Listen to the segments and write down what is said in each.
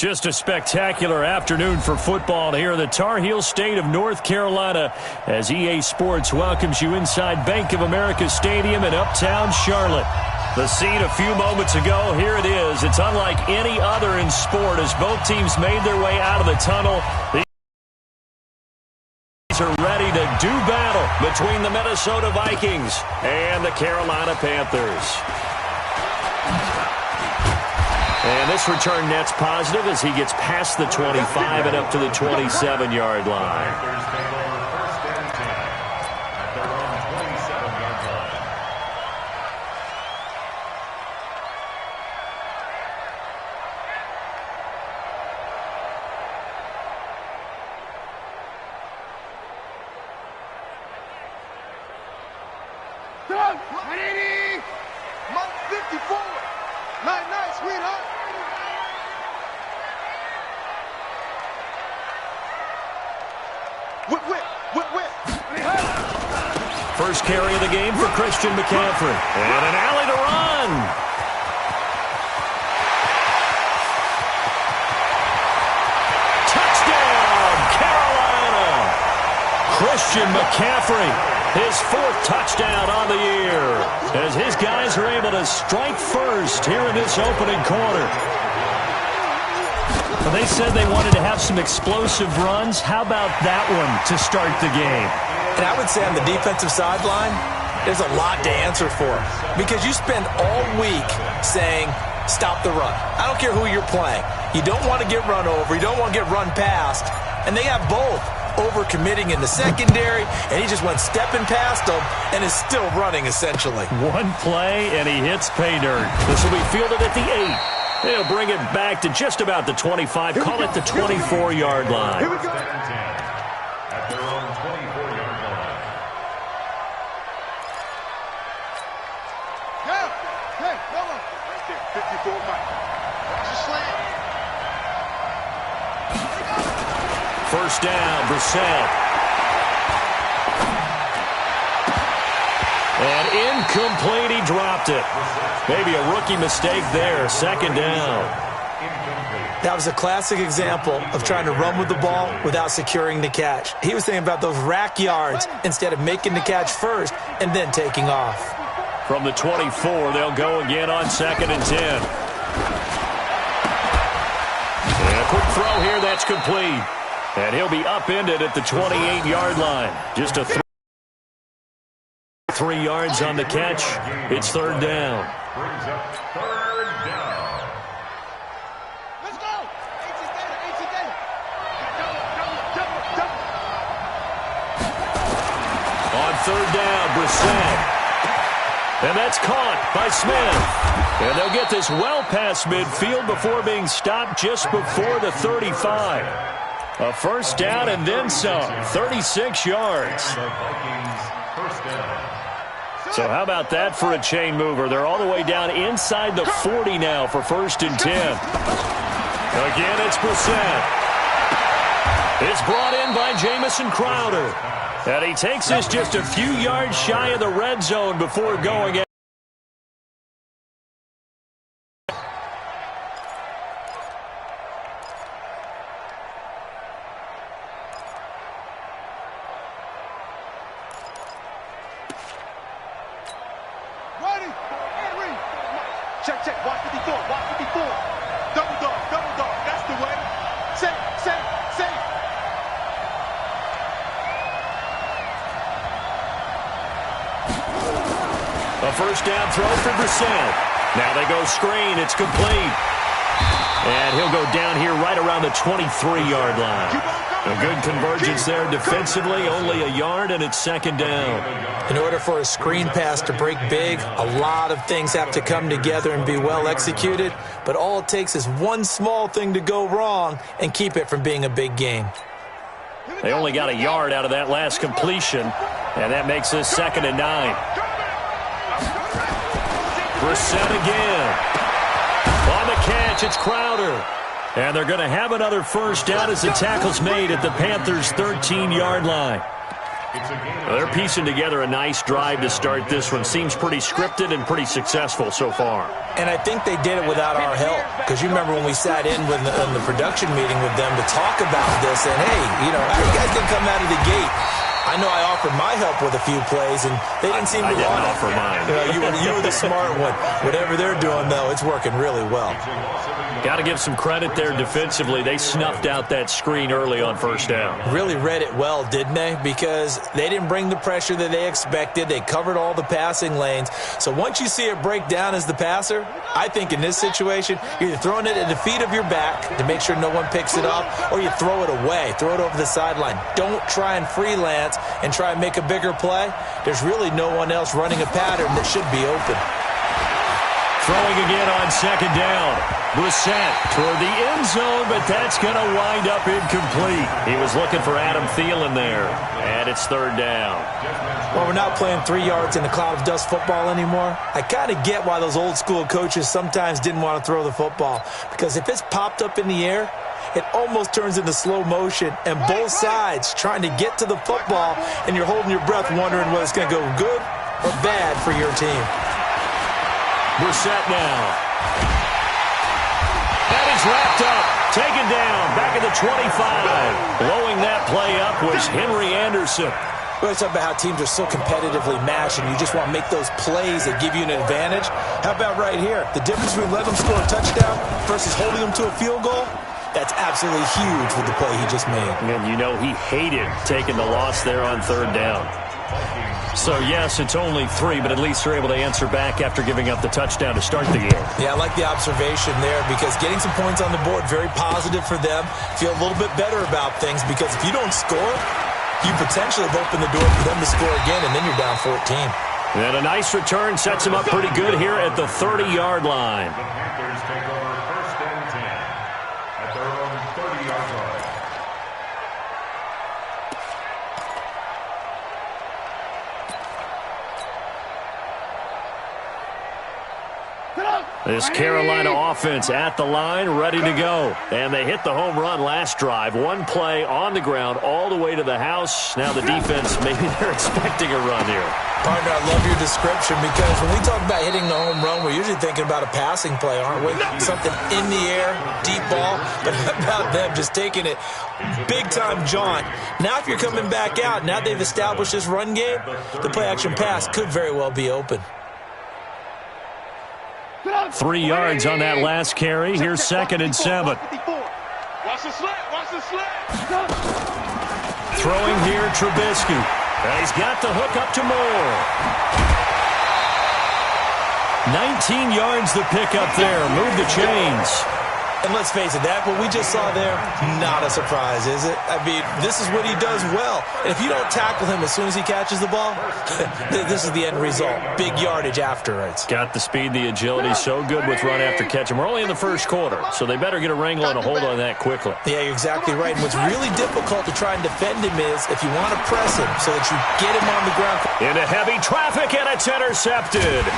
Just a spectacular afternoon for football here in the Tar Heel state of North Carolina as EA Sports welcomes you inside Bank of America Stadium in Uptown Charlotte. The scene a few moments ago, here it is. It's unlike any other in sport as both teams made their way out of the tunnel. These are ready to do battle between the Minnesota Vikings and the Carolina Panthers. And this return net's positive as he gets past the 25 and up to the 27-yard line. Ready? Mark 54. Night, sweetheart. Whip. First carry of the game for Christian McCaffrey. And an alley to run. Touchdown, Carolina. Christian McCaffrey, his fourth touchdown on the year, as his guys are able to strike first here in this opening quarter. Well, they said they wanted to have some explosive runs. How about that one to start the game? And I would say on the defensive sideline, there's a lot to answer for because you spend all week saying, stop the run. I don't care who you're playing. You don't want to get run over. You don't want to get run past. And they have both. Over-committing in the secondary, and he just went stepping past them and is still running, essentially. One play, and he hits pay dirt. This will be fielded at the 8. They'll bring it back to just about the 25. Call it the 24-yard line. Here we go. At their own 24-yard line. Hey, Noah. Right there, 54 Mike. Watch the slant. First down, Brissett. And incomplete, he dropped it. Maybe a rookie mistake there, second down. That was a classic example of trying to run with the ball without securing the catch. He was thinking about those rack yards instead of making the catch first and then taking off. From the 24, they'll go again on second and 10. And a quick throw here, that's complete. And he'll be upended at the 28-yard line. Just a 3 yards on the catch. It's third down. Brings up third down. Let's go. On third down, Brissett. And that's caught by Smith. And they'll get this well past midfield before being stopped just before the 35. A first down and then some, 36 yards. So how about that for a chain mover? They're all the way down inside the 40 now for first and 10. Again, it's Brissett. It's brought in by Jamison Crowder. And he takes this just a few yards shy of the red zone before going out. Check. Watch 54. Double dog. That's the way. Say. A first down throw for Brissett. Now they go screen. It's complete. And he'll go down here right around the 23-yard line. A good convergence there defensively, only a yard, and it's second down. In order for a screen pass to break big, a lot of things have to come together and be well executed, but all it takes is one small thing to go wrong and keep it from being a big game. They only got a yard out of that last completion, and that makes this second and 9. Brissett again. On the catch, it's Crowder. And they're going to have another first down as the tackle's made at the Panthers' 13-yard line. Well, they're piecing together a nice drive to start this one. Seems pretty scripted and pretty successful so far. And I think they did it without our help. Because you remember when we sat in with the production meeting with them to talk about this, and hey, you know, how are you guys going to come out of the gate? I know I offered my help with a few plays, and they didn't seem to want it. I didn't offer mine. You were the smart one. Whatever they're doing, though, it's working really well. Got to give some credit there defensively. They snuffed out that screen early on first down. Really read it well, didn't they? Because they didn't bring the pressure that they expected. They covered all the passing lanes. So once you see it break down as the passer, I think in this situation, you're either throwing it at the feet of your back to make sure no one picks it up, or you throw it away. Throw it over the sideline. Don't try and freelance and try and make a bigger play. There's really no one else running a pattern that should be open. Throwing again on second down. Brissett toward the end zone, but that's going to wind up incomplete. He was looking for Adam Thielen there, and it's third down. Well, we're not playing 3 yards in a cloud of dust football anymore. I kind of get why those old school coaches sometimes didn't want to throw the football, because if it's popped up in the air, it almost turns into slow motion, and both sides trying to get to the football, and you're holding your breath wondering whether it's going to go good or bad for your team. Brissett now. That is wrapped up. Taken down. Back at the 25. Blowing that play up was Henry Anderson. We always talk about how teams are so competitively matched, and you just want to make those plays that give you an advantage. How about right here? The difference between letting them score a touchdown versus holding them to a field goal? That's absolutely huge with the play he just made. And you know he hated taking the loss there on third down. So, yes, it's only 3, but at least they're able to answer back after giving up the touchdown to start the game. Yeah, I like the observation there because getting some points on the board, very positive for them. Feel a little bit better about things because if you don't score, you potentially have opened the door for them to score again, and then you're down 14. And a nice return sets them up pretty good here at the 30-yard line. The Panthers take over first and 10 at their own 30-yard line. This Carolina offense at the line, ready to go. And they hit the home run last drive. One play on the ground all the way to the house. Now the defense, maybe they're expecting a run here. Partner, I love your description because when we talk about hitting the home run, we're usually thinking about a passing play, aren't we? Something in the air, deep ball. But how about them just taking it big-time jaunt? Now if you're coming back out, now they've established this run game, the play-action pass could very well be open. 3 yards on that last carry. Here's second and 7. Watch the slant. Watch the slant. Throwing here, Trubisky. He's got the hook up to Moore. 19 yards the pickup there. Move the chains. And let's face it, that what we just saw there, not a surprise, is it? I mean, this is what he does well. And if you don't tackle him as soon as he catches the ball, this is the end result. Big yardage afterwards. Got the speed, the agility, so good with run after catch. And we're only in the first quarter, so they better get a wrangle and a hold on that quickly. Yeah, you're exactly right. And what's really difficult to try and defend him is if you want to press him so that you get him on the ground. Into heavy traffic, and it's intercepted.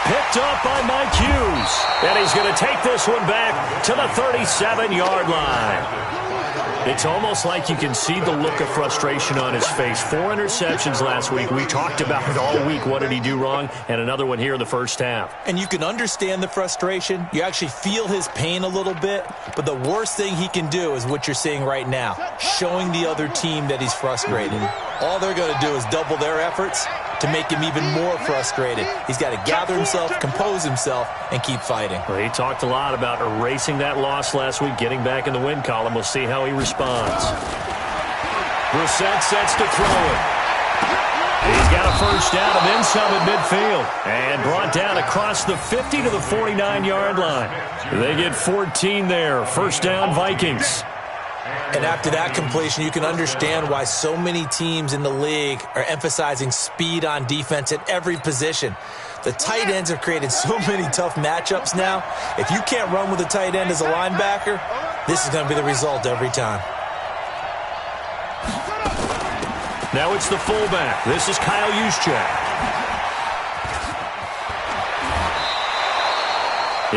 Picked up by Mike Hughes. And he's going to take this one back to the 37-yard line. It's almost like you can see the look of frustration on his face. 4 interceptions last week. We talked about it all week. What did he do wrong? And another one here in the first half. And you can understand the frustration. You actually feel his pain a little bit. But the worst thing he can do is what you're seeing right now, showing the other team that he's frustrated. All they're going to do is double their efforts to make him even more frustrated. He's got to gather himself, compose himself, and keep fighting. Well, he talked a lot about erasing that loss last week, getting back in the win column. We'll see how he responds. Brissett sets to throw it. He's got a first down and then some at midfield. And brought down across the 50 to the 49-yard line. They get 14 there. First down, Vikings. And after that completion, you can understand why so many teams in the league are emphasizing speed on defense at every position. The tight ends have created so many tough matchups now. If you can't run with a tight end as a linebacker, this is going to be the result every time. Now it's the fullback. This is Kyle Juszczyk.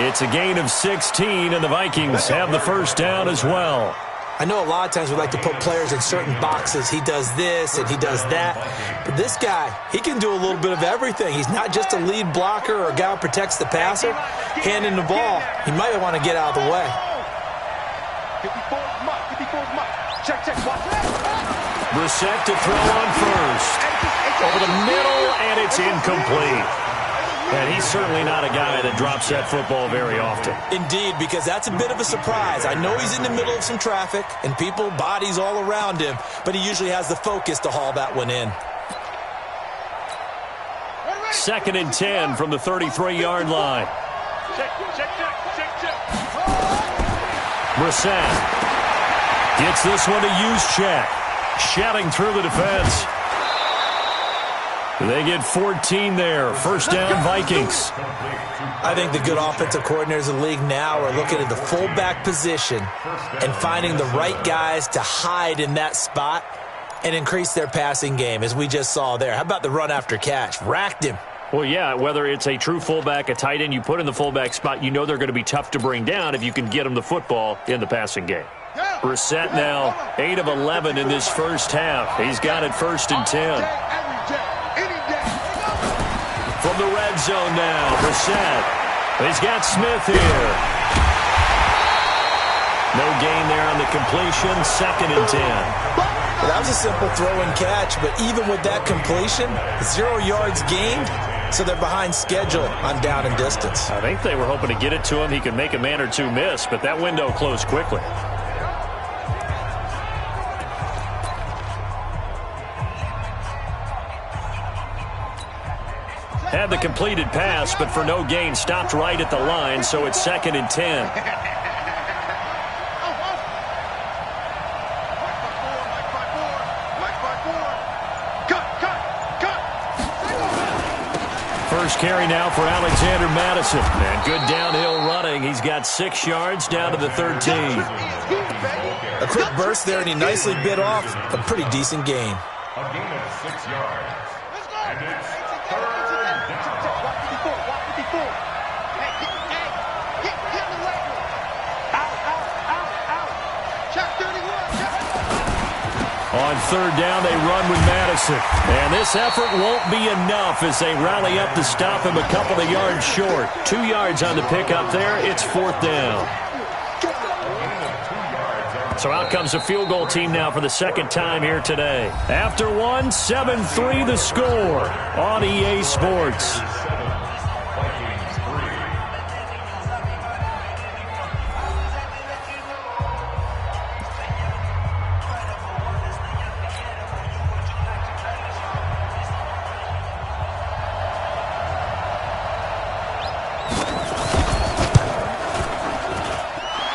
It's a gain of 16, and the Vikings have the first down as well. I know a lot of times we like to put players in certain boxes. He does this and he does that. But this guy, he can do a little bit of everything. He's not just a lead blocker or a guy who protects the passer. Handing the ball, he might want to get out of the way. 54's Mike. 54's Mike. Check, check, watch it. Brissett to throw on first. Over the middle, and it's incomplete. And he's certainly not a guy that drops that football very often. Indeed, because that's a bit of a surprise. I know he's in the middle of some traffic and people, bodies all around him, but he usually has the focus to haul that one in. 2nd and 10 from the 33-yard line. Check, check, check, check, check. Brissett gets this one to use check. Shouting through the defense. They get 14 there. First down, Vikings. I think the good offensive coordinators in the league now are looking at the fullback position and finding the right guys to hide in that spot and increase their passing game, as we just saw there. How about the run after catch? Racked him. Well, yeah, whether it's a true fullback, a tight end you put in the fullback spot, you know they're going to be tough to bring down if you can get them the football in the passing game. Brissett now 8 of 11 in this first half. He's got it 1st and 10. From the red zone now, Brissett. He's got Smith here. No gain there on the completion. 2nd and 10. Well, that was a simple throw and catch, but even with that completion, 0 yards gained, so they're behind schedule on down and distance. I think they were hoping to get it to him. He could make a man or two miss, but that window closed quickly. Had the completed pass, but for no gain, stopped right at the line, so it's 2nd and 10. First carry now for Alexander Madison. And good downhill running. He's got 6 yards down to the 13. A quick burst there, and he nicely bit off a pretty decent gain. A gain of 6 yards. And it's third down. On 3rd down, they run with Madison. And this effort won't be enough as they rally up to stop him a couple of yards short. 2 yards on the pickup there. It's 4th down. So out comes the field goal team now for the 2nd time here today. After one, 7-3 the score on EA Sports.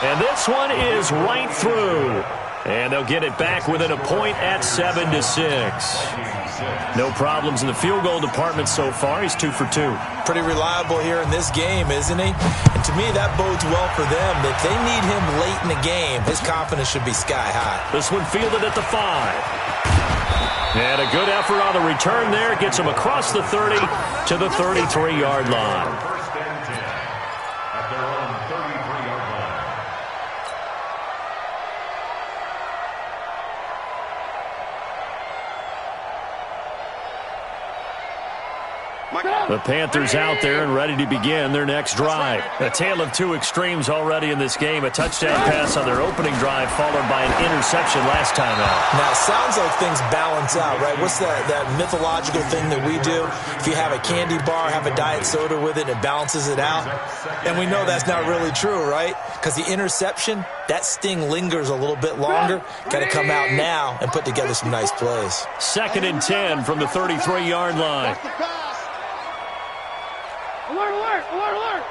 And this one is right through. And they'll get it back within a point at 7-6. No problems in the field goal department so far. He's 2 for 2. Pretty reliable here in this game, isn't he? And to me, that bodes well for them. If they need him late in the game, his confidence should be sky high. This one fielded at the 5. And a good effort on the return there. Gets him across the 30 to the 33-yard line. First and 10 at their own 33-yard line. The Panthers out there and ready to begin their next drive. A tale of two extremes already in this game. A touchdown pass on their opening drive followed by an interception last time out. Now, it sounds like things balance out, right? What's that mythological thing that we do? If you have a candy bar, have a diet soda with it, it balances it out. And we know that's not really true, right? Because the interception, that sting lingers a little bit longer. Got to come out now and put together some nice plays. 2nd and 10 from the 33-yard line. Alert, alert, alert, alert.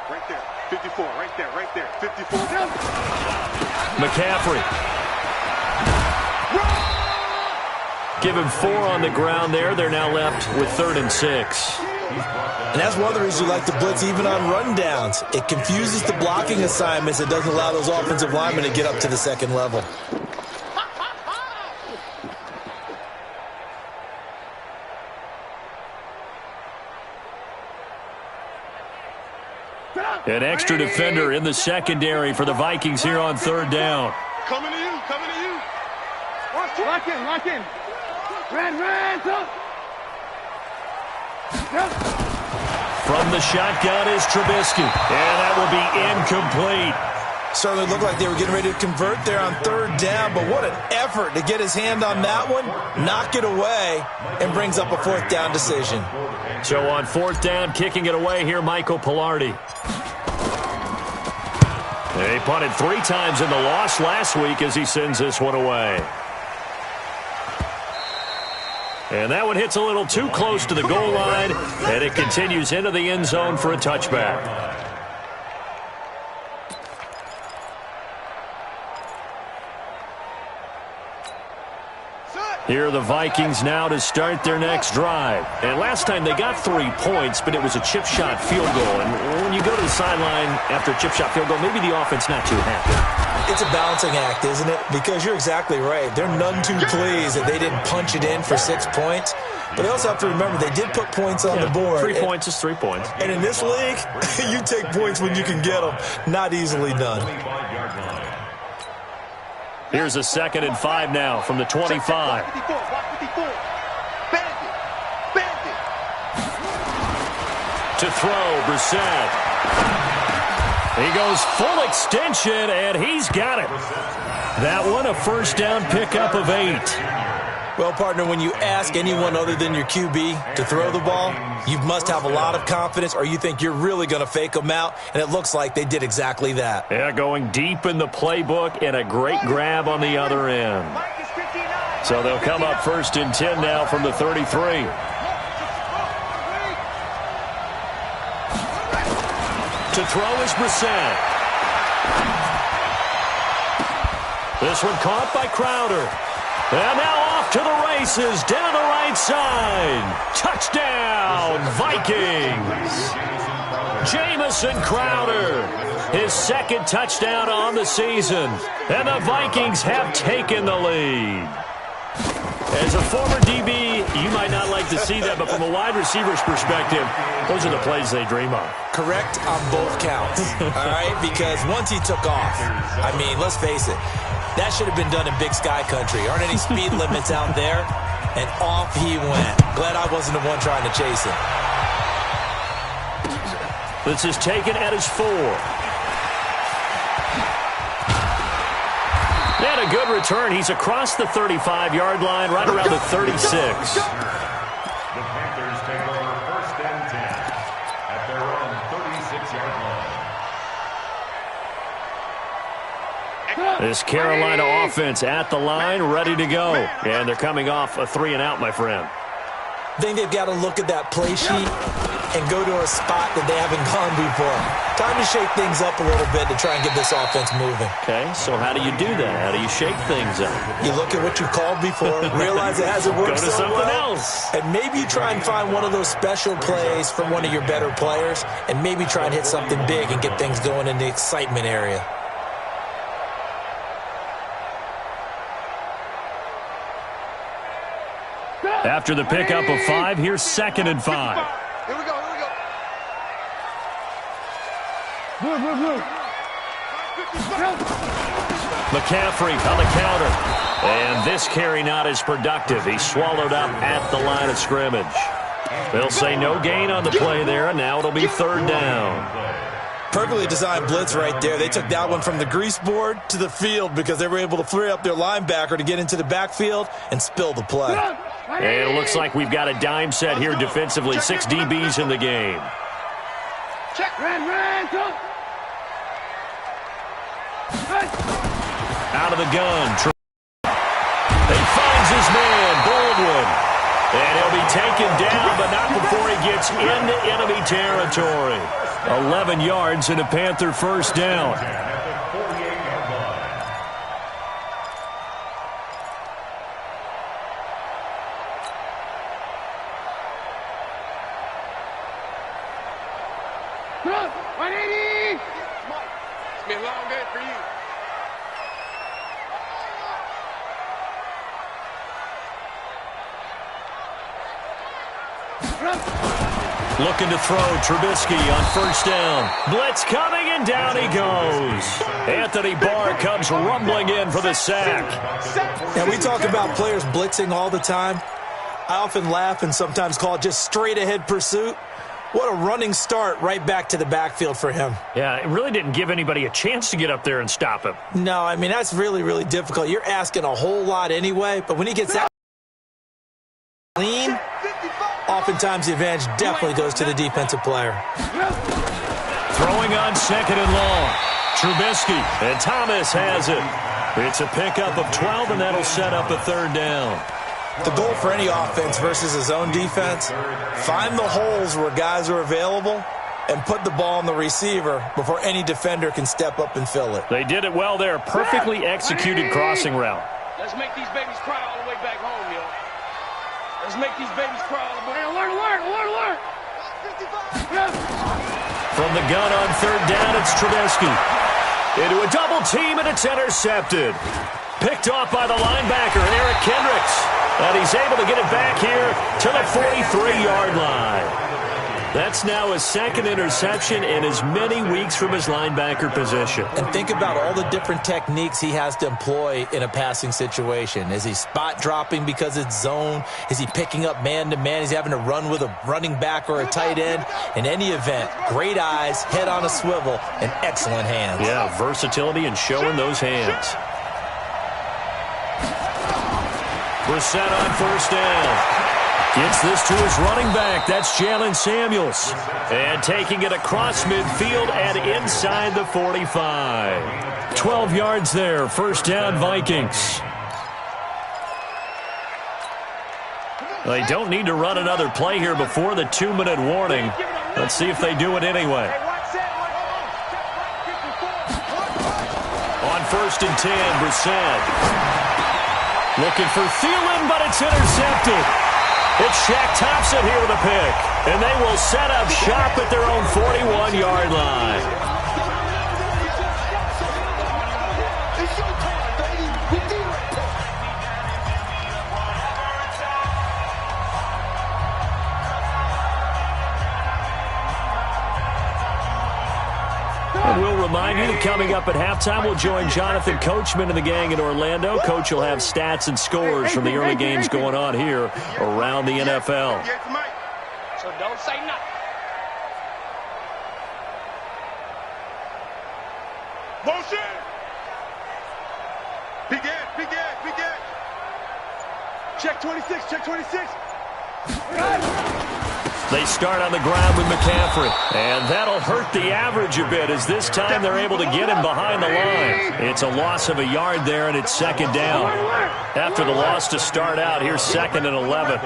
Right there, 54, right there, right there, 54. McCaffrey. Give him 4 on the ground there. They're now left with 3rd and 6. And that's one of the reasons you like to blitz even on rundowns. It confuses the blocking assignments. It doesn't allow those offensive linemen to get up to the second level. An extra defender in the secondary for the Vikings here on 3rd down. Coming to you, coming to you. Lock in, lock in. Red, up. From the shotgun is Trubisky, and that will be incomplete. Certainly looked like they were getting ready to convert there on third down, but what an effort to get his hand on that one, knock it away, and brings up a fourth down decision. So on fourth down, kicking it away here, Michael Pilardi. They punted 3 times in the loss last week as he sends this one away. And that one hits a little too close to the goal line, and it continues into the end zone for a touchback. Here are the Vikings now to start their next drive. And last time they got 3 points, but it was a chip shot field goal. And when you go to the sideline after a chip shot field goal, maybe the offense not too happy. It's a balancing act, isn't it? Because you're exactly right. They're none too pleased that they didn't punch it in for 6 points. But they also have to remember they did put points on the board. 3 points is 3 points. And in this league, you take points when you can get them. Not easily done. Here's a 2nd and 5 now from the 25. To throw, Brissett. He goes full extension, and he's got it. That one, a first down pickup of 8. Well, partner, when you ask anyone other than your QB to throw the ball, you must have a lot of confidence, or you think you're really going to fake them out, and it looks like they did exactly that. Yeah, going deep in the playbook, and a great grab on the other end. So they'll come up 1st and 10 now from the 33. To throw is Brissett. This one caught by Crowder. And now off to the races, down the right side. Touchdown, Vikings. Jamison Crowder, his 2nd touchdown on the season. And the Vikings have taken the lead. As a former DB, you might not like to see that, but from a wide receiver's perspective, those are the plays they dream of. Correct on both counts, all right? Because once he took off, I mean, let's face it, that should have been done in Big Sky Country. Aren't any speed limits out there? And off he went. Glad I wasn't the one trying to chase him. This is taken at his 4. And a good return. He's across the 35-yard line, right around the 36. The Panthers take over 1st and 10 at their own 36-yard line. This Carolina offense at the line, ready to go. And they're coming off a 3-and-out, my friend. I think they've got to look at that play sheet and go to a spot that they haven't gone before. Time to shake things up a little bit to try and get this offense moving. Okay, so how do you do that? How do you shake things up? You look at what you called before, realize it hasn't worked Go to so something well, else. and maybe you try and find one of those special plays from one of your better players, and maybe try and hit something big and get things going in the excitement area. After the pickup of 5, here's 2nd and 5. Here we go, here we go. Blue. McCaffrey on the counter. And this carry not as productive. He's swallowed up at the line of scrimmage. They'll say no gain on the play there, and now it'll be 3rd down. Perfectly designed blitz right there. They took that one from the grease board to the field because they were able to free up their linebacker to get into the backfield and spill the play. And it looks like we've got a dime set here defensively. 6 DBs in the game. Check. Red, go. Out of the gun. He finds his man, Baldwin. And he'll be taken down, but not before he gets into enemy territory. 11 yards and a Panther first down. Good. 180. It's been a long day for you. Looking to throw. Trubisky on first down. Blitz coming, and down he goes. Anthony Barr comes rumbling in for the sack. And we talk about players blitzing all the time. I often laugh and sometimes call it just straight-ahead pursuit. What a running start right back to the backfield for him. Yeah, it really didn't give anybody a chance to get up there and stop him. No, I mean, that's really, really difficult. You're asking a whole lot anyway, but when he gets that clean, oftentimes the advantage definitely goes to the defensive player. Throwing on second and long. Trubisky, and Thomas has it. It's a pickup of 12, and that'll set up a third down. The goal for any offense versus his own defense, find the holes where guys are available and put the ball on the receiver before any defender can step up and fill it. They did it well there. Perfectly executed crossing route. Let's make these babies cry all the way back home, yo. Let's make these babies cry all the way. Alert. From the gun on third down, it's Trubisky. Into a double team, and it's intercepted. Picked off by the linebacker, Eric Kendricks. And he's able to get it back here to the 43-yard line. That's now his second interception in as many weeks from his linebacker position. And think about all the different techniques he has to employ in a passing situation. Is he spot dropping because it's zone? Is he picking up man-to-man? Is he having to run with a running back or a tight end? In any event, great eyes, head on a swivel, and excellent hands. Yeah, versatility and showing those hands. Brissett on first down. Gets this to his running back. That's Jalen Samuels. And taking it across midfield and inside the 45. 12 yards there. First down, Vikings. They don't need to run another play here before the 2-minute warning. Let's see if they do it anyway. On first and 10, Brissett. Looking for Thielen, but it's intercepted. It's Shaq Thompson here with a pick. And they will set up shop at their own 41-yard line. And we'll remind you that coming up at halftime, we'll join Jonathan Coachman and the gang in Orlando. Coach will have stats and scores from the early games going on here around the NFL. So don't say nothing. Motion! Begin. Check 26. They start on the ground with McCaffrey. And that'll hurt the average a bit as this time they're able to get him behind the line. It's a loss of a yard there, and it's second down. After the loss to start out, here's second and 11.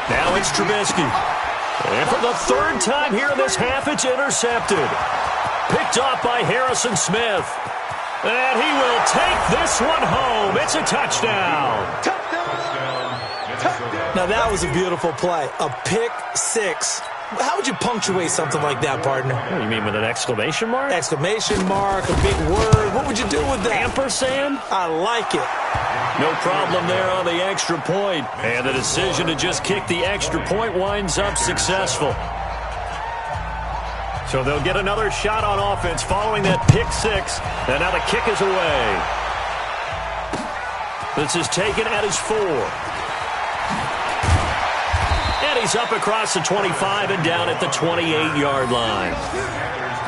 Now it's Trubisky. And for the third time here in this half, it's intercepted. Picked off by Harrison Smith. And he will take this one home. It's a touchdown. Now that was a beautiful play. A pick six. How would you punctuate something like that, partner? What do you mean, with an exclamation mark? Exclamation mark, a big word. What would you do with that? Ampersand? I like it. No problem there on the extra point. And the decision to just kick the extra point winds up successful. So they'll get another shot on offense following that pick six. And now the kick is away. This is taken at his 4. And he's up across the 25 and down at the 28-yard line.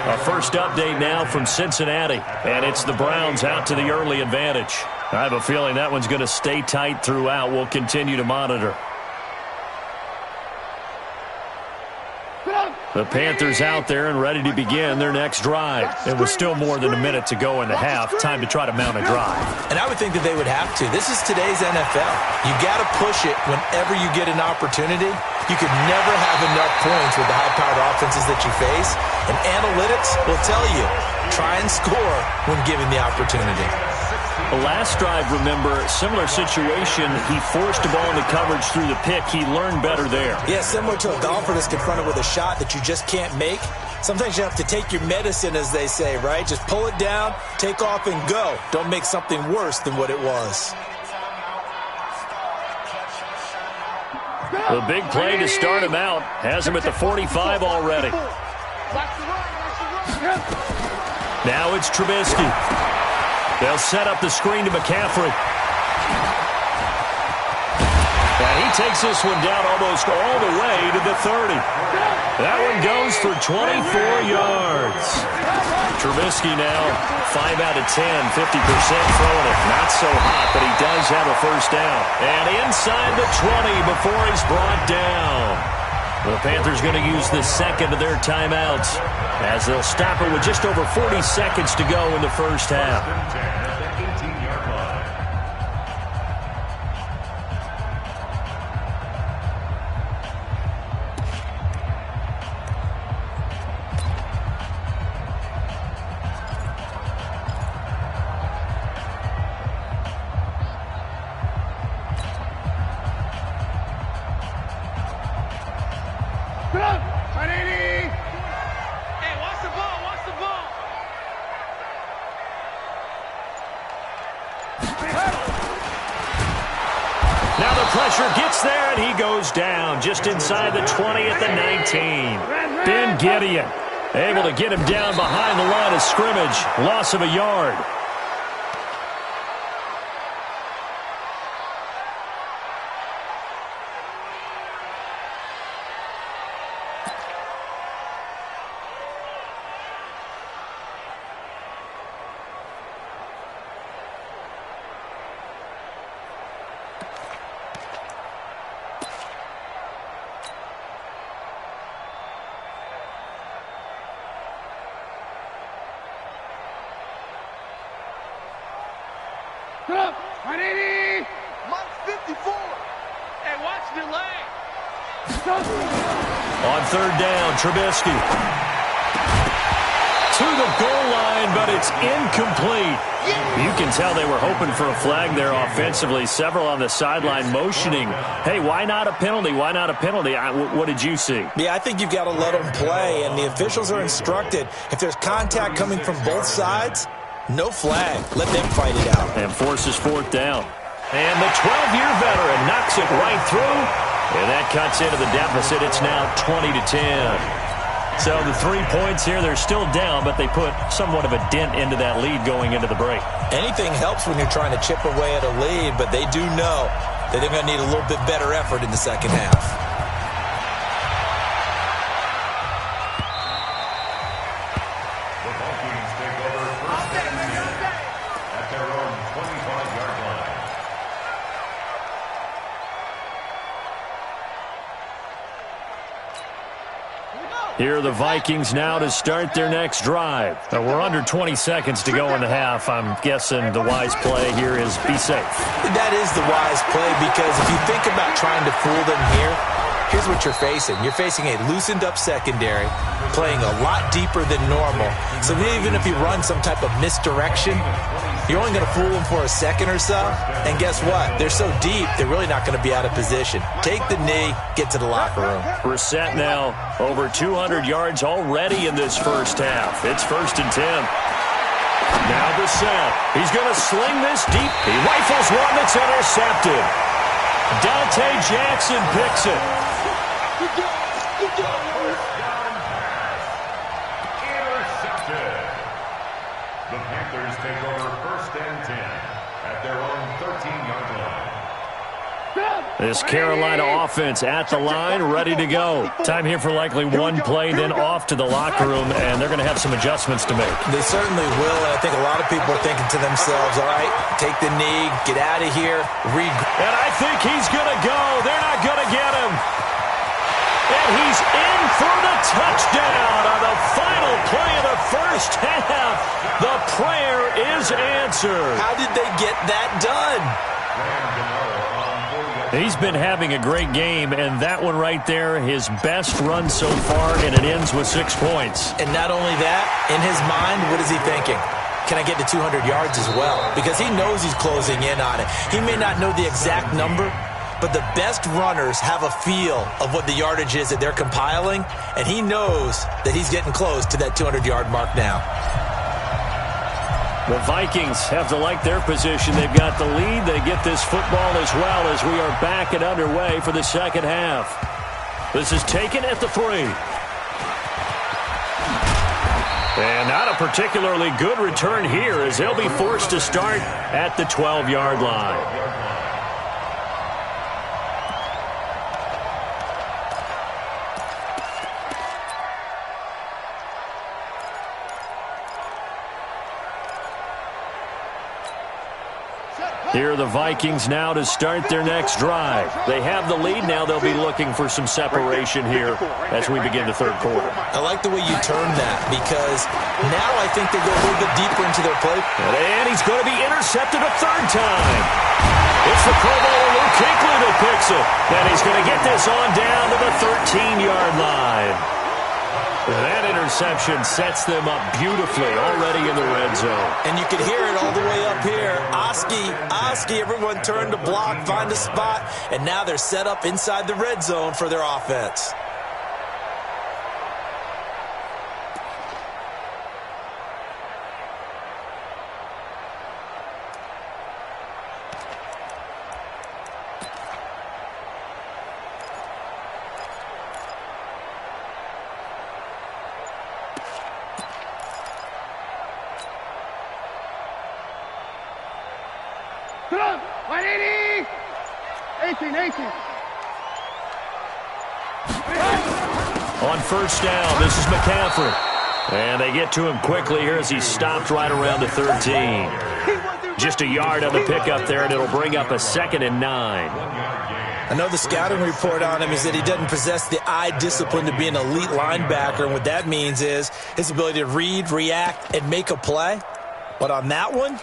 A first update now from Cincinnati. And it's the Browns out to the early advantage. I have a feeling that one's going to stay tight throughout. We'll continue to monitor. The Panthers out there and ready to begin their next drive. It was still more than a minute to go in the half. Time to try to mount a drive. And I would think that they would have to. This is today's NFL. You got to push it whenever you get an opportunity. You could never have enough points with the high-powered offenses that you face. And analytics will tell you, try and score when given the opportunity. The last drive, remember, similar situation. He forced the ball into coverage through the pick. He learned better there. Yeah, similar to a golfer that's confronted with a shot that you just can't make. Sometimes you have to take your medicine, as they say, right? Just pull it down, take off, and go. Don't make something worse than what it was. The big play to start him out has him at the 45 already. Now it's Trubisky. They'll set up the screen to McCaffrey. And he takes this one down almost all the way to the 30. That one goes for 24 yards. Trubisky now 5 out of 10, 50% throwing it. Not so hot, but he does have a first down. And inside the 20 before he's brought down. The Panthers going to use the second of their timeouts as they'll stop it with just over 40 seconds to go in the first half. Now the pressure gets there, and he goes down just inside the 20 at the 19. Ben Gideon able to get him down behind the line of scrimmage. Loss of a yard. On third down, Trubisky. To the goal line, but it's incomplete. You can tell they were hoping for a flag there offensively. Several on the sideline motioning. Hey, why not a penalty? Why not a penalty? What did you see? Yeah, I think you've got to let them play, and the officials are instructed. If there's contact coming from both sides, no flag. Let them fight it out. And forces fourth down. And the 12-year veteran knocks it right through. And that cuts into the deficit. It's now 20-10. So the 3 points here, they're still down, but they put somewhat of a dent into that lead going into the break. Anything helps when you're trying to chip away at a lead, but they do know that they're going to need a little bit better effort in the second half. The Vikings take over first and 10 at their own 25-yard line. Here are the Vikings now to start their next drive. We're under 20 seconds to go in the half. I'm guessing the wise play here is be safe. That is the wise play, because if you think about trying to fool them here, here's what you're facing. You're facing a loosened-up secondary, playing a lot deeper than normal. So even if you run some type of misdirection, you're only going to fool them for a second or so. And guess what? They're so deep, they're really not going to be out of position. Take the knee, get to the locker room. Brissett now over 200 yards already in this first half. It's 1st and 10. Now Brissett. He's going to sling this deep. He rifles one that's intercepted. Dante Jackson picks it. Intercepted. The Panthers take over first and 10 at their own 13-yard line. This Carolina offense at the line, ready to go. Time here for likely one play, then off to the locker room, and they're going to have some adjustments to make. They certainly will, and I think a lot of people are thinking to themselves, all right, take the knee, get out of here, And I think he's going to go. They're not going to get him. And he's in for the touchdown on the final play of the first half. The prayer is answered. How did they get that done? He's been having a great game, and that one right there, his best run so far, and it ends with 6 points. And not only that, in his mind, what is he thinking? Can I get to 200 yards as well? Because he knows he's closing in on it. He may not know the exact number, but the best runners have a feel of what the yardage is that they're compiling, and he knows that he's getting close to that 200-yard mark now. The Vikings have to like their position. They've got the lead. They get this football as well as we are back and underway for the second half. This is taken at the 3. And not a particularly good return here as they'll be forced to start at the 12-yard line. Here are the Vikings now to start their next drive. They have the lead. Now they'll be looking for some separation here as we begin the third quarter. I like the way you turned that because now I think they go a little bit deeper into their play. And he's going to be intercepted a third time. It's the Pro Bowler Luke Kuechly that picks it. And he's going to get this on down to the 13-yard line. That interception sets them up beautifully already in the red zone. And you can hear it all the way up here. Oski, everyone turned to block, find a spot, and now they're set up inside the red zone for their offense. On first down, this is McCaffrey. And they get to him quickly here as he stopped right around the 13. Just a yard on the pickup there, and it'll bring up a 2nd and 9. I know the scouting report on him is that he doesn't possess the eye discipline to be an elite linebacker, and what that means is his ability to read, react, and make a play. But on that one,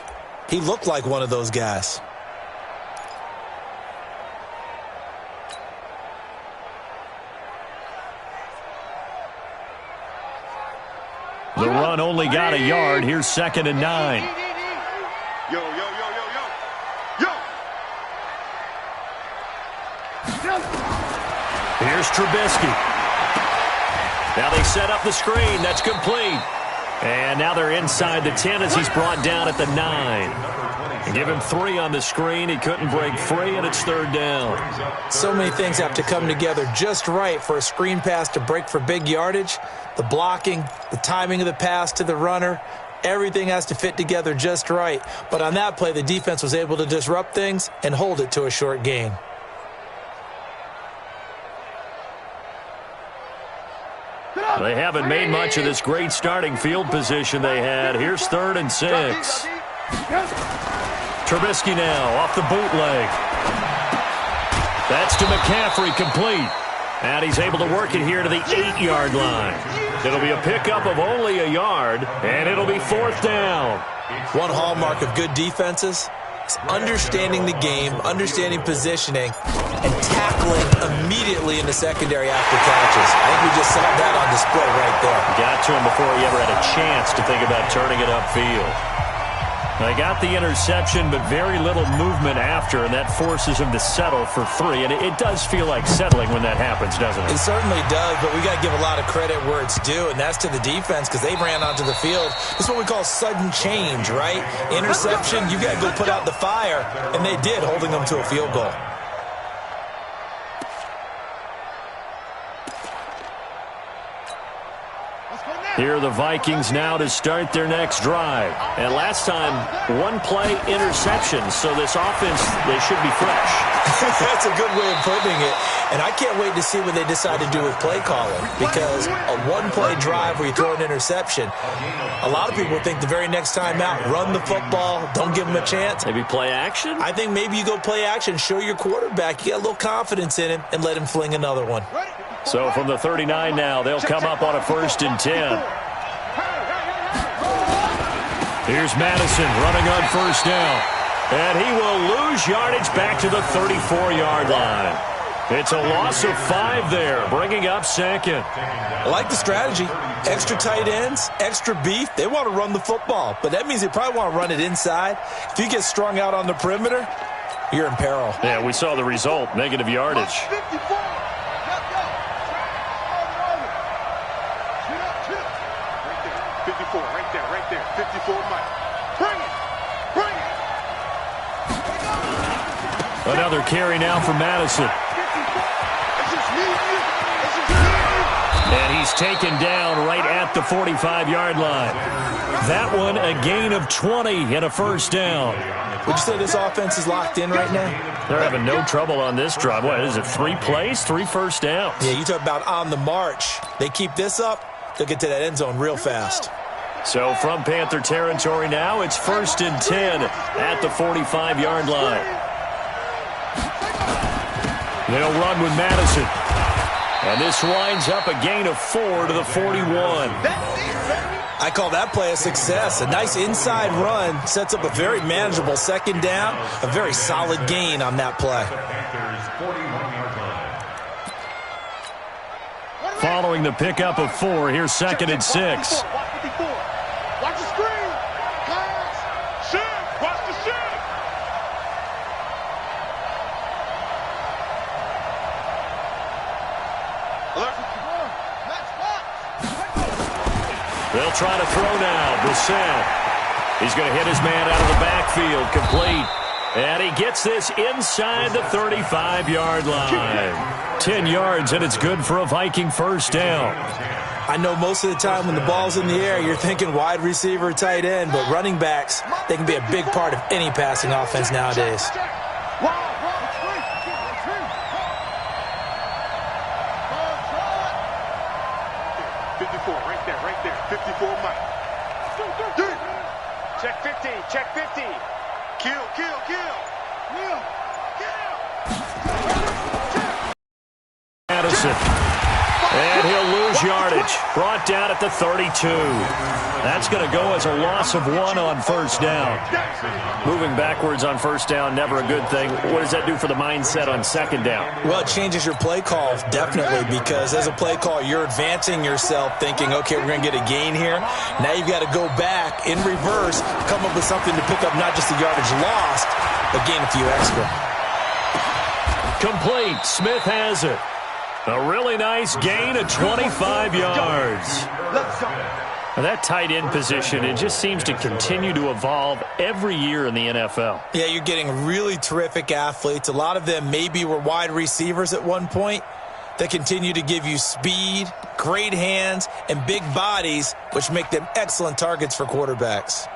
he looked like one of those guys. The run only got a yard. Here's 2nd and 9. Yo. Here's Trubisky. Now they set up the screen. That's complete. And now they're inside the 10 as he's brought down at the 9. Give him 3 on the screen. He couldn't break free, and it's 3rd down. So many things have to come together just right for a screen pass to break for big yardage. The blocking, the timing of the pass to the runner, everything has to fit together just right. But on that play, the defense was able to disrupt things and hold it to a short gain. They haven't made much of this great starting field position they had. Here's 3rd and 6. Trubisky now off the bootleg. That's to McCaffrey, complete. And he's able to work it here to the 8-yard line. It'll be a pickup of only a yard, and it'll be 4th down. One hallmark of good defenses is understanding the game, understanding positioning, and tackling immediately in the secondary after catches. I think we just saw that on display right there. Got to him before he ever had a chance to think about turning it upfield. They got the interception, but very little movement after, and that forces him to settle for 3. And it does feel like settling when that happens, doesn't it? It certainly does, but we got to give a lot of credit where it's due, and that's to the defense because they ran onto the field. This is what we call sudden change, right? Interception, you got to go put out the fire, and they did, holding them to a field goal. Here are the Vikings now to start their next drive. And last time, 1-play interception, so this offense, they should be fresh. That's a good way of putting it. And I can't wait to see what they decide to do with play calling, because a 1-play drive where you throw an interception, a lot of people think the very next time out, run the football, don't give them a chance. Maybe play action? I think maybe you go play action, show your quarterback, you got a little confidence in him, and let him fling another one. So from the 39 now, they'll come up on a 1st and 10. Here's Madison running on 1st down. And he will lose yardage back to the 34-yard line. It's a loss of 5 there, bringing up 2nd. I like the strategy. Extra tight ends, extra beef. They want to run the football, but that means they probably want to run it inside. If you get strung out on the perimeter, you're in peril. Yeah, we saw the result, negative yardage. 54, right there, 54, Mike. Another carry now for Madison. And he's taken down right at the 45-yard line. That one a gain of 20 and a first down. Would you say this offense is locked in right now? They're having no trouble on this drive. What is it, 3 plays, 3 first downs? Yeah, you talk about on the march. They keep this up, they'll get to that end zone real fast. So from Panther territory now, it's 1st and 10 at the 45-yard line. They'll run with Madison. And this winds up a gain of 4 to the 41. I call that play a success. A nice inside run sets up a very manageable second down. A very solid gain on that play. Following the pickup of 4, here's 2nd and 6. Watch the screen. Pass. Shift. Watch the shift. They'll try to throw now. Brissett. He's going to hit his man out of the backfield. Complete. And he gets this inside the 35-yard line. 10 yards, and it's good for a Viking first down. I know most of the time when the ball's in the air, you're thinking wide receiver, tight end, but running backs, they can be a big part of any passing offense nowadays. 54, right there. 54, Mike. Check 50, check 50. Kill. Madison. And he'll lose yardage. Brought down at the 32. That's going to go as a loss of 1 on first down. Moving backwards on first down, never a good thing. What does that do for the mindset on second down? Well, it changes your play call, definitely, because as a play call, you're advancing yourself thinking, okay, we're going to get a gain here. Now you've got to go back in reverse, come up with something to pick up not just the yardage lost, but gain a few extra. Complete. Smith has it. A really nice gain of 25 yards. Now that tight end position, it just seems to continue to evolve every year in the NFL. Yeah, you're getting really terrific athletes. A lot of them maybe were wide receivers at one point. They continue to give you speed, great hands, and big bodies, which make them excellent targets for quarterbacks.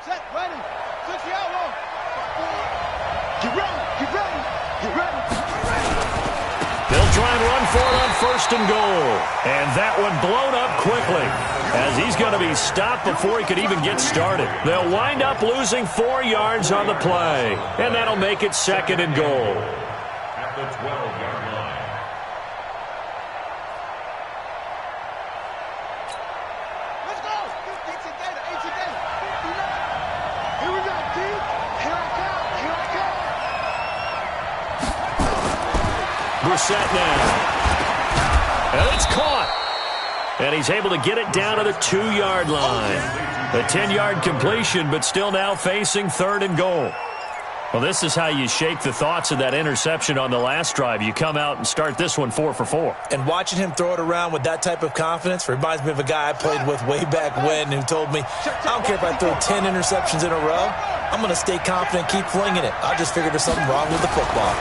Set, ready. Switch the outlaw. Get ready. They'll try and run for it on 1st and goal. And that one blown up quickly as he's going to be stopped before he could even get started. They'll wind up losing 4 yards on the play. And that'll make it 2nd and goal. At the 12-yard line. Let's go. Here we go, dude. Here I come. Brissett now. And it's caught. And he's able to get it down to the 2-yard line. A 10-yard completion, but still now facing 3rd and goal. Well, this is how you shake the thoughts of that interception on the last drive. You come out and start this one 4 for 4. And watching him throw it around with that type of confidence reminds me of a guy I played with way back when who told me, I don't care if I throw 10 interceptions in a row. I'm going to stay confident, keep flinging it. I just figured there's something wrong with the football.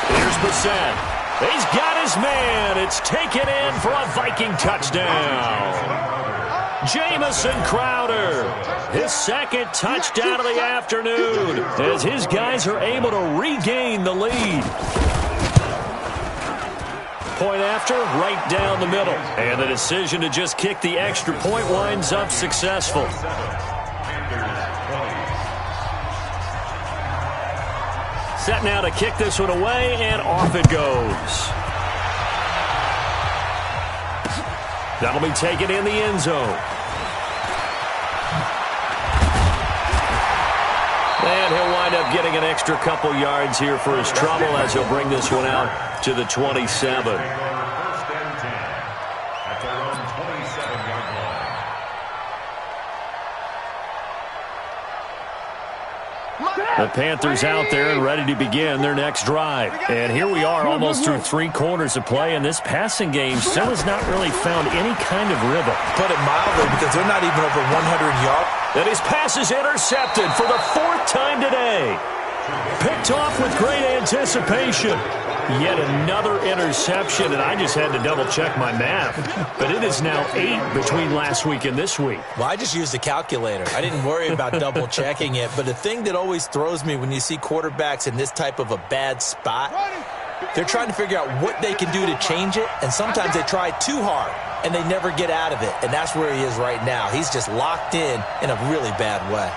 Here's Brissett. He's got his man. It's taken in for a Viking touchdown. Jamison Crowder, his 2nd touchdown of the afternoon as his guys are able to regain the lead. Point after, right down the middle. And the decision to just kick the extra point winds up successful. Set now to kick this one away, and off it goes. That'll be taken in the end zone. And he'll wind up getting an extra couple yards here for his trouble as he'll bring this one out to the 27. 1st and 10 at their own 27-yard line. The Panthers out there and ready to begin their next drive. And here we are almost through 3 quarters of play, and this passing game still has not really found any kind of rhythm. Put it mildly, because they're not even over 100 yards. And his pass is intercepted for the 4th time today. Picked off with great anticipation. Yet another interception, and I just had to double-check my math. But it is now 8 between last week and this week. Well, I just used a calculator. I didn't worry about double-checking it. But the thing that always throws me when you see quarterbacks in this type of a bad spot, they're trying to figure out what they can do to change it, and sometimes they try too hard, and they never get out of it. And that's where he is right now. He's just locked in a really bad way.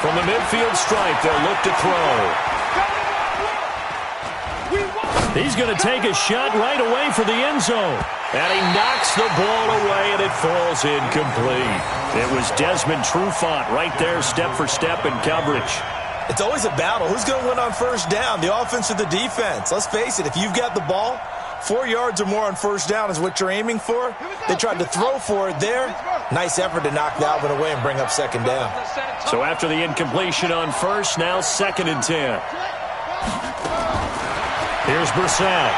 From the midfield stripe, they'll look to throw. He's going to take a shot right away for the end zone. And he knocks the ball away, and it falls incomplete. It was Desmond Trufant right there, step for step in coverage. It's always a battle. Who's going to win on first down, the offense or the defense? Let's face it, if you've got the ball, 4 yards or more on first down is what you're aiming for. They tried to throw for it there. Nice effort to knock that one away and bring up second down. So after the incompletion on first, now 2nd and 10. Here's Brissett.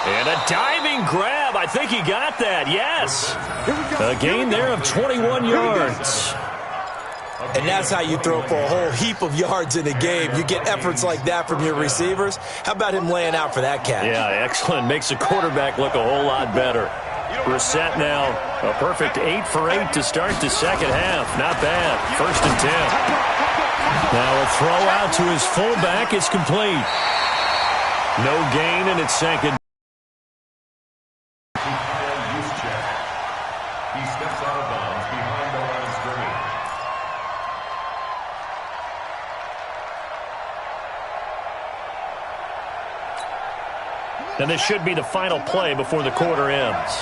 And a diving grab. I think he got that, yes. A gain there of 21 yards. And that's how you throw for a whole heap of yards in a game. You get efforts like that from your receivers. How about him laying out for that catch? Yeah, excellent. Makes the quarterback look a whole lot better. Brissett now a perfect 8 for 8 to start the second half. Not bad. 1st and 10. Now a throw out to his fullback is complete. No gain, and it's 2nd. He steps out of bounds behind the line of scrimmage. And this should be the final play before the quarter ends.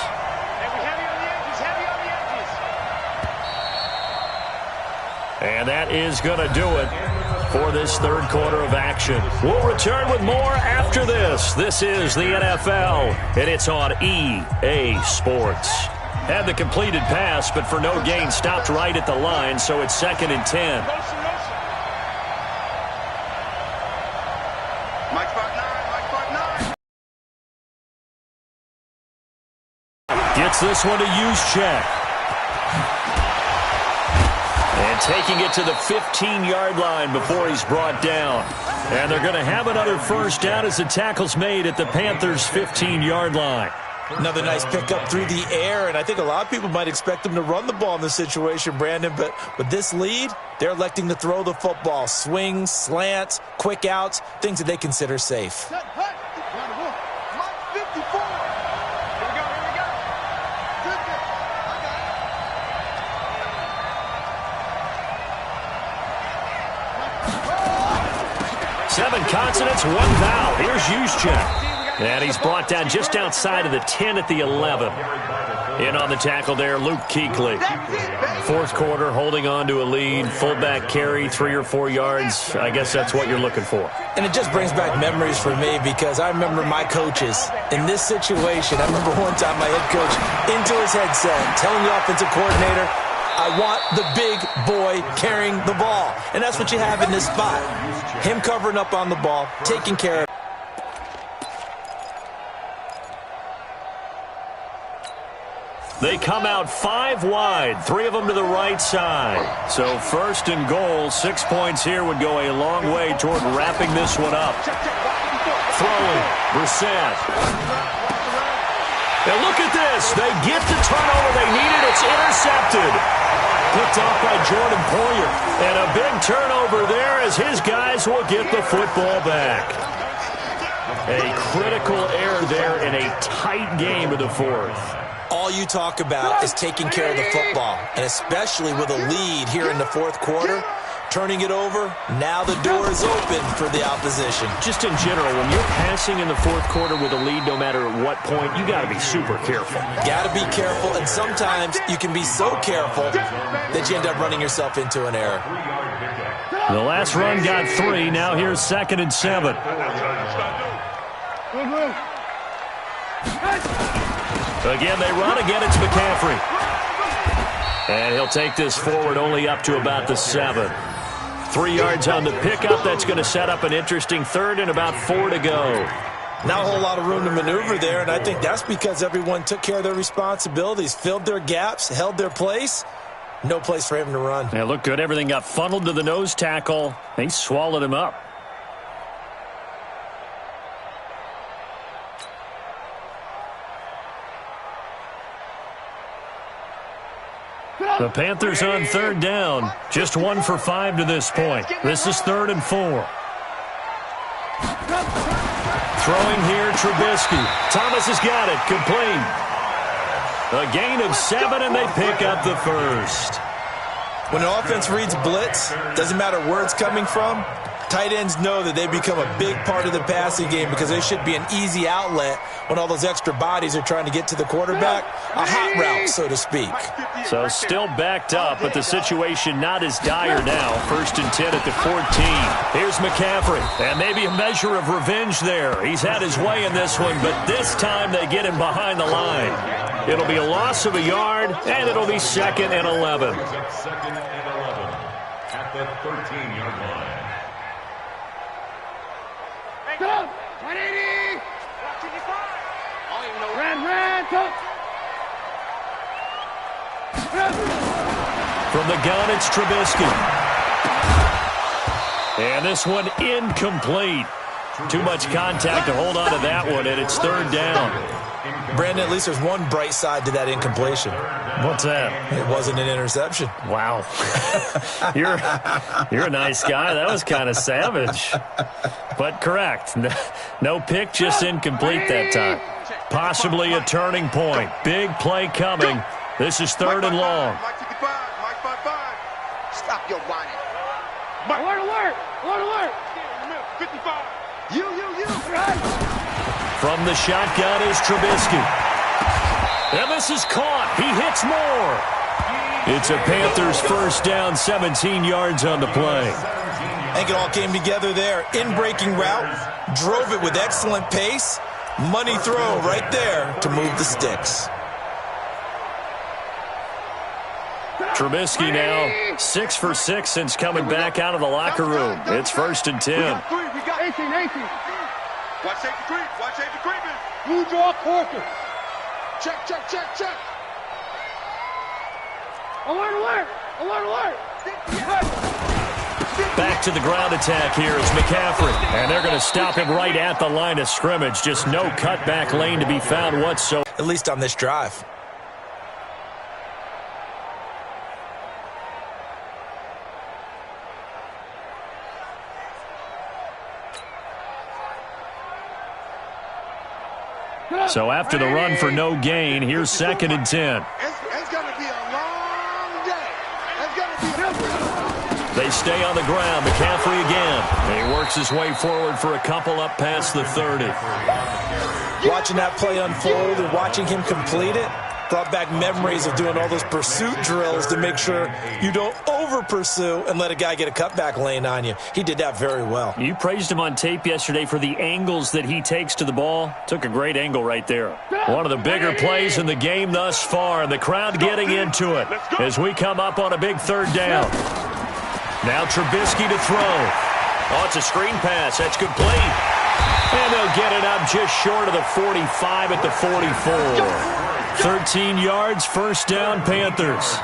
And that is going to do it for this 3rd quarter of action. We'll return with more after this. This is the NFL, and it's on EA Sports. Had the completed pass, but for no gain, stopped right at the line, so it's 2nd and 10. Mike 5'9", Mike 5'9". Gets this one to Juszczyk. And taking it to the 15-yard line before he's brought down. And they're going to have another first down as the tackle's made at the Panthers' 15-yard line. Another nice pickup through the air, and I think a lot of people might expect them to run the ball in this situation, Brandon, but with this lead, they're electing to throw the football. Swings, slants, quick outs, things that they consider safe. Seven consonants, 1 vowel. Here's Juszczyk. And he's brought down just outside of the 10 at the 11. In on the tackle there, Luke Kuechly. 4th quarter, holding on to a lead. Fullback carry, 3 or 4 yards. I guess that's what you're looking for. And it just brings back memories for me because I remember my coaches in this situation. I remember one time my head coach into his headset telling the offensive coordinator, I want the big boy carrying the ball. And that's what you have in this spot. Him covering up on the ball, taking care of it. They come out 5 wide, 3 of them to the right side. So 1st and goal, 6 points here would go a long way toward wrapping this one up. Throwing, Brissett. Now look at this. They get the turnover they needed. It's intercepted. Picked off by Jordan Poyer. And a big turnover there as his guys will get the football back. A critical error there in a tight game of the 4th. All you talk about is taking care of the football, and especially with a lead here in the 4th quarter, turning it over, now the door is open for the opposition. Just in general, when you're passing in the 4th quarter with a lead, no matter at what point, you got to be super careful. Got to be careful, and sometimes you can be so careful that you end up running yourself into an error. The last run got 3. Now here's 2nd and 7. Again, they run. Again, it's McCaffrey. And he'll take this forward only up to about the 7. 3 yards on the pickup. That's going to set up an interesting third and about 4 to go. Not a whole lot of room to maneuver there, and I think that's because everyone took care of their responsibilities, filled their gaps, held their place. No place for him to run. Yeah, looked good. Everything got funneled to the nose tackle. He swallowed him up. The Panthers on 3rd down. Just 1 for 5 to this point. This is 3rd and 4. Throwing here, Trubisky. Thomas has got it. Complete. A gain of 7, and they pick up the first. When an offense reads blitz, doesn't matter where it's coming from, tight ends know that they become a big part of the passing game because they should be an easy outlet when all those extra bodies are trying to get to the quarterback. A hot route, so to speak. So still backed up, but the situation not as dire now. 1st and 10 at the 14. Here's McCaffrey, and maybe a measure of revenge there. He's had his way in this one, but this time they get him behind the line. It'll be a loss of a yard, and it'll be 2nd and 11. 2nd and 11 at the 13-yard line. Go! 180! Ran, touch! From the gun, it's Trubisky. And this one incomplete. Too much contact to hold on to that one, and it's 3rd down. Brandon, at least there's one bright side to that incompletion. What's that? It wasn't an interception. Wow. You're a nice guy. That was kind of savage. But correct. No pick, just incomplete that time. Possibly a turning point. Big play coming. This is 3rd and long. Stop your whining. Alert! 55. You. From the shotgun is Trubisky. And this is caught. He hits more. It's a Panthers 1st down, 17 yards on the play. I think it all came together there. In-breaking route, drove it with excellent pace. Money throw right there to move the sticks. Trubisky now 6 for 6 since coming back out of the locker room. It's 1st and 10. We got 18. Watch safety creeping. You draw quarter. Check. Alert! Back to the ground attack here is McCaffrey. And they're going to stop him right at the line of scrimmage. Just no cutback lane to be found whatsoever. At least on this drive. So after the run for no gain, here's 2nd and 10. It's going to be a long day. They stay on the ground. McCaffrey again. He works his way forward for a couple up past the 30. Watching that play unfold and watching him complete it brought back memories of doing all those pursuit drills to make sure you don't over-pursue and let a guy get a cutback lane on you. He did that very well. You praised him on tape yesterday for the angles that he takes to the ball. Took a great angle right there. One of the bigger plays in the game thus far. The crowd getting into it as we come up on a big 3rd down. Now Trubisky to throw. Oh, it's a screen pass. That's complete. And they'll get it up just short of the 45 at the 44. 13 yards, 1st down, Panthers.